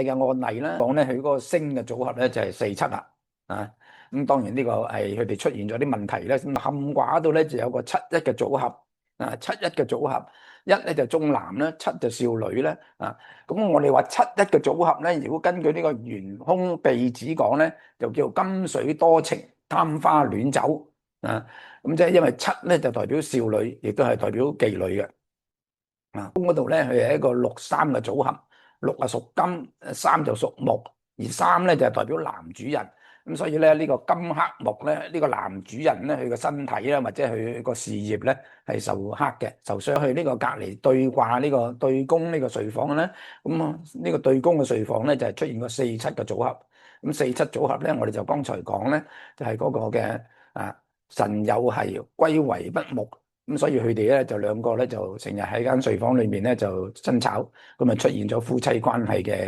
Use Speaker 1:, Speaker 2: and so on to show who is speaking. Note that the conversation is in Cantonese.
Speaker 1: 嘅案例啦，講咧佢嗰個星嘅組合咧就係四七啦，啊，咁當然呢個係佢哋出現咗啲問題咧，咁坎卦度咧就有個七一嘅組合，啊，七一嘅組合，一咧就中男啦，七就少女啦，啊，咁我哋話七一嘅組合咧，如果根據呢個玄空秘旨講咧，就叫金水多情，貪花戀酒，啊，咁即係因為七咧就代表少女，亦都係代表妓女嘅。啊，宮嗰度咧，佢係一個六三嘅組合，六啊屬金，三就屬木，而三咧就係代表男主人。咁所以咧呢個金克木咧，呢個男主人咧，佢個身體咧或者佢個事業咧係受克嘅，受傷。去呢個隔離對卦呢個對宮呢個睡房咧，咁呢個對宮嘅睡房咧就係出現個四七嘅組合。咁四七組合咧，我哋就剛才講咧，就係嗰個嘅辰酉係歸為不木。咁所以佢哋咧就兩個咧就成日喺間睡房裏面咧就爭吵，咁啊出現咗夫妻關係嘅。